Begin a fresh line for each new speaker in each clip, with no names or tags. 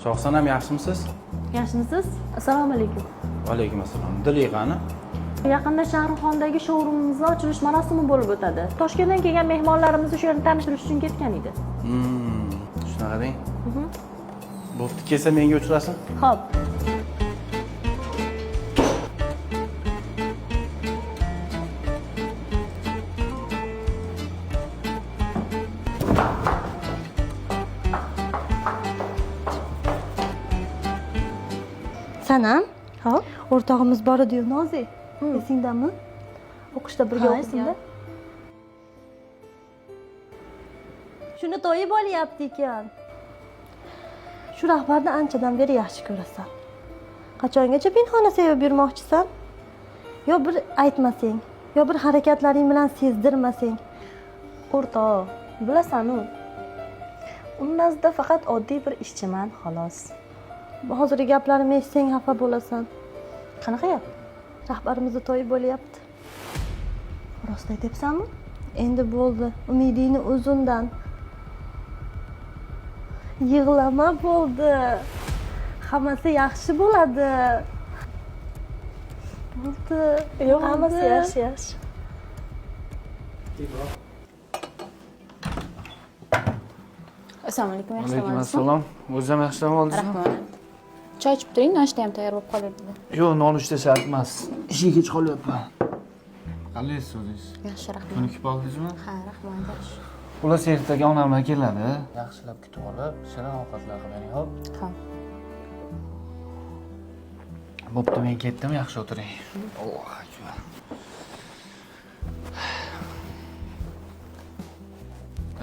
Shohsanam yaxshimisiz?
Yaxshimisiz? Assalomu alaykum.
Va alaykum assalom. Dili qani?
Yaqinda Shahrixondagi showroomimizning ochilish marosimi bo'lib o'tadi. Toshkentdan kelgan mehmonlarimizni shu yerni tanishtirish uchun ketgan edi.
Shunaqa deng. Bo'pti, kelsa menga uchrasin.
Xo'p.
Sanam?
Xo'p.
O'rtog'imiz bor edi-yu, Nozi. Esingdami? O'qishda birga o'qisinda. Shuni to'yi bo'lyapti ekan. Shu rahbarni anchadan beri yaxshi ko'rasan. Qachongacha pinhona sevib yurmoqchisan? Yo bir aytmasang, yo bir harakatlaring bilan sezdirmasang.
O'rtoq, bilasan-ku. Undazda faqat oddiy bir ishchiman, xolos.
Hozirgi gaplarimni eshitsang xafa bo'lasan.
Qanaqa gap?
Rahbarimizni to'yi bo'lyapti. Rost aytyapsanmi? Endi bo'ldi. Umidingni uzundan. Yig'lama bo'ldi. Hammasi yaxshi bo'ladi. Bo'ldi.
Yo'q, hammasi yaxshi, yaxshi.
Assalomu alaykum,
Alaykum
yaxshimisizmi?
assalom. O'zim yaxshilab oldingizmi?
Rahmat. Choy ichib turing, noshta ham tayyor bo'lib qoladi.
Yo'q, nonushta shart emas. Ishga kech qolyapman. Qalaysiz o'zingiz?
Yaxshi, rahmat.
Ko'nikib oldingizmi?
Ha, rahmat, yaxshi.
Xullas, ertaga onamlar keladi. Yaxshilab kutib olib, shirin ovqatlar qiling, xo'p?
Xo'p.
Bo'pti, men ketdim, yaxshi o'tiring. Allohu akbar.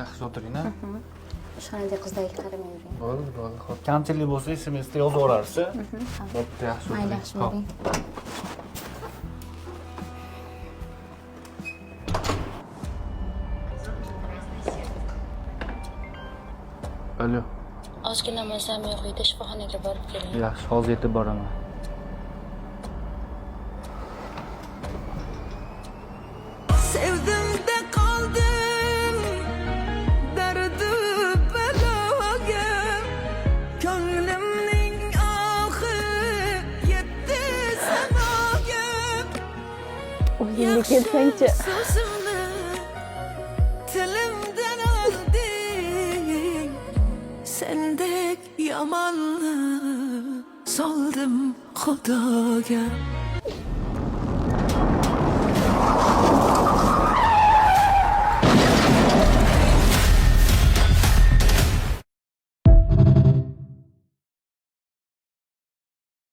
Yaxshi o'tiring-a.
Shunday qizdagi qaramay yuring.
Bo'ldi, bo'ldi. Xo'p, kamchilik bo'lsa SMS-da yozib yuborarsiz. Bo'pti, yaxshi
Mayli,
o'tiring.
yaxshi bo'ling.
Alo.
Ozgina mazam yo'q edi, shifoxonaga borib keling.
Yaxshi, hozir yetib boraman.
Sevdim de kaldım derdi belaga Gönlümün ahı yetti semaga
O'zingga kelsangchi.
Sözünü tilimden aldın Sendek yamanlı saldım Xudoga